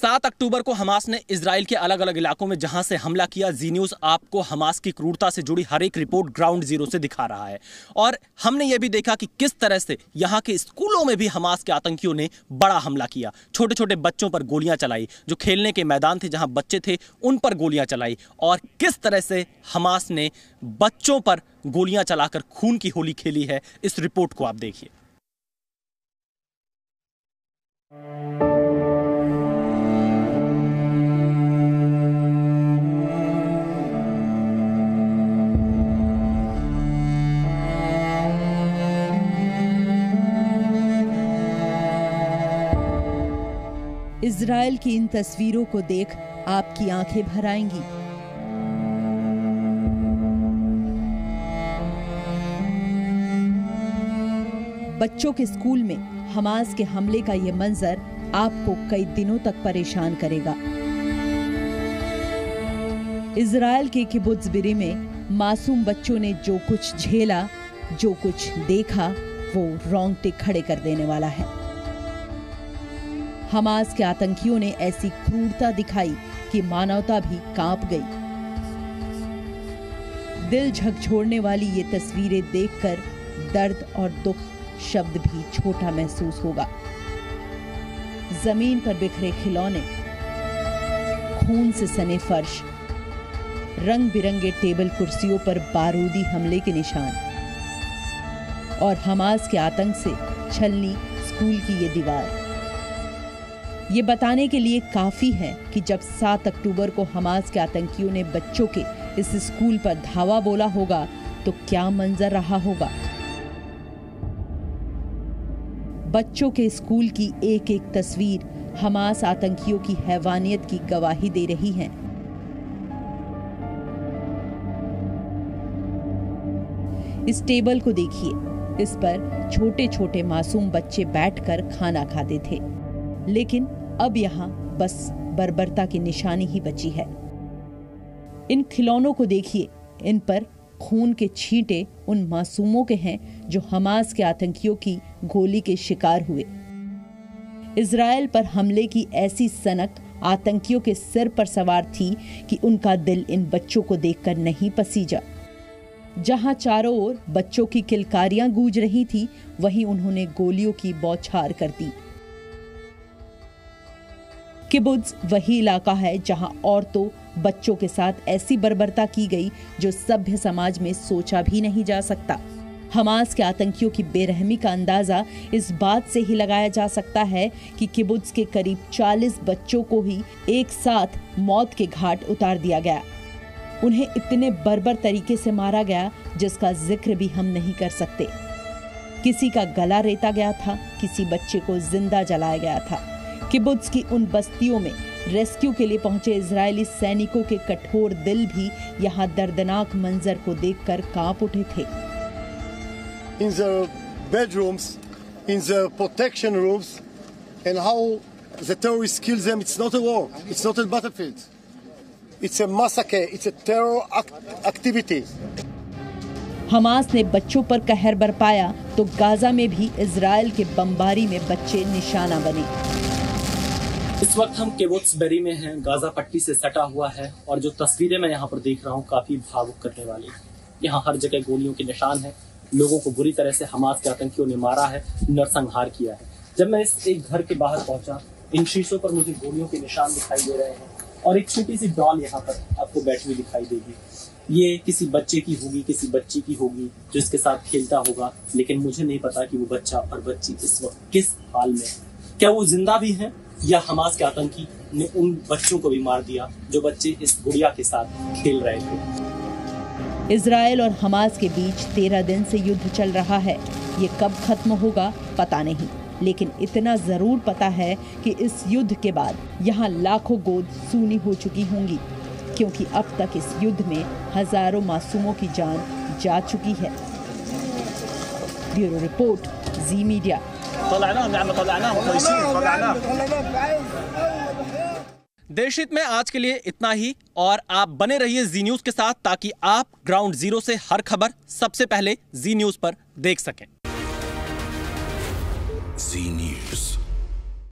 7 अक्टूबर को हमास ने इजराइल के अलग अलग इलाकों में जहां से हमला किया, जी न्यूज़ आपको हमास की क्रूरता से जुड़ी हर एक रिपोर्ट ग्राउंड जीरो से दिखा रहा है। और हमने ये भी देखा कि किस तरह से यहां के स्कूलों में भी हमास के आतंकियों ने बड़ा हमला किया। छोटे छोटे बच्चों पर गोलियां चलाई, जो खेलने के मैदान थे जहां बच्चे थे उन पर गोलियां चलाई, और किस तरह से हमास ने बच्चों पर गोलियां चलाकर खून की होली खेली है, इस रिपोर्ट को आप देखिए। इजराइल की इन तस्वीरों को देख आपकी आंखें भर आएंगी। बच्चों के स्कूल में हमास के हमले का ये मंजर आपको कई दिनों तक परेशान करेगा। इजराइल के किबुत्ज बिरी में मासूम बच्चों ने जो कुछ झेला, जो कुछ देखा, वो रोंगटे खड़े कर देने वाला है। हमास के आतंकियों ने ऐसी क्रूरता दिखाई कि मानवता भी कांप गई। दिल झकझोरने वाली ये तस्वीरें देखकर दर्द और दुख शब्द भी छोटा महसूस होगा। जमीन पर बिखरे खिलौने, खून से सने फर्श, रंग बिरंगे टेबल कुर्सियों पर बारूदी हमले के निशान, और हमास के आतंक से छलनी स्कूल की ये दीवार। ये बताने के लिए काफी है कि जब 7 अक्टूबर को हमास के आतंकियों ने बच्चों के इस स्कूल पर धावा बोला होगा तो क्या मंजर रहा होगा। बच्चों के स्कूल की एक एक तस्वीर हमास आतंकियों की हैवानियत की गवाही दे रही है। इस टेबल को देखिए, इस पर छोटे छोटे मासूम बच्चे बैठकर खाना खाते थे, लेकिन अब यहाँ बस बर्बरता की निशानी ही बची है। इन खिलौनों को देखिए, इन पर खून के छींटे उन मासूमों के हैं जो हमास के आतंकियों की गोली के शिकार हुए। इजराइल पर हमले की ऐसी सनक आतंकियों के सिर पर सवार थी कि उनका दिल इन बच्चों को देखकर नहीं पसीजा। जहां चारों ओर बच्चों की किलकारियां गूंज रही थी, वहीं उन्होंने गोलियों की बौछार कर दी। किबुत्ज वही इलाका है जहां औरतों, बच्चों के साथ ऐसी बर्बरता की गई जो सभ्य समाज में सोचा भी नहीं जा सकता। हमास के आतंकियों की बेरहमी का अंदाजा इस बात से ही लगाया जा सकता है कि किबुत्ज के करीब 40 बच्चों को ही एक साथ मौत के घाट उतार दिया गया। उन्हें इतने बर्बर तरीके से मारा गया जिसका जिक्र भी हम नहीं कर सकते। किसी का गला रेता गया था, किसी बच्चे को जिंदा जलाया गया था। किबुत्ज की उन बस्तियों में रेस्क्यू के लिए पहुंचे इजरायली सैनिकों के कठोर दिल भी यहाँ दर्दनाक मंजर को देखकर कांप उठे थे। In the bedrooms, in the protection rooms, and how the terrorists kill them, it's not a war, it's not a battlefield. It's a massacre, it's a terror activity. Hamas ने बच्चों पर कहर बरपाया तो गाजा में भी इजराइल के बमबारी में बच्चे निशाना बने। इस वक्त हम किबुत्ज बेरी में हैं, गाजा पट्टी से सटा हुआ है, और जो तस्वीरें मैं यहाँ पर देख रहा हूँ काफी भावुक करने वाली है। यहाँ हर जगह गोलियों के निशान हैं, लोगों को बुरी तरह से हमास के आतंकियों ने मारा है, नरसंहार किया है। जब मैं इस एक घर के बाहर पहुंचा, इन शीशों पर मुझे गोलियों के निशान दिखाई दे रहे हैं, और एक छोटी सी डॉल यहाँ पर आपको बैठी हुई दिखाई देगी। ये किसी बच्चे की होगी, किसी बच्ची की होगी जो इसके साथ खेलता होगा, लेकिन मुझे नहीं पता कि वो बच्चा और बच्ची इस वक्त किस हाल में, क्या वो जिंदा भी है या हमास के आतंकी ने उन बच्चों को भी मार दिया जो बच्चे इस गुड़िया के साथ खेल रहे थे। इजराइल और हमास के बीच 13 दिन से युद्ध चल रहा है। ये कब खत्म होगा पता नहीं, लेकिन इतना जरूर पता है कि इस युद्ध के बाद यहाँ लाखों गोद सूनी हो चुकी होंगी, क्योंकि अब तक इस युद्ध में हजारों मासूमों की जान जा चुकी है। ब्यूरो रिपोर्ट, जी मीडिया। देशहित में आज के लिए इतना ही, और आप बने रहिए जी न्यूज के साथ ताकि आप ग्राउंड जीरो से हर खबर सबसे पहले जी न्यूज पर देख सकें। जी न्यूज।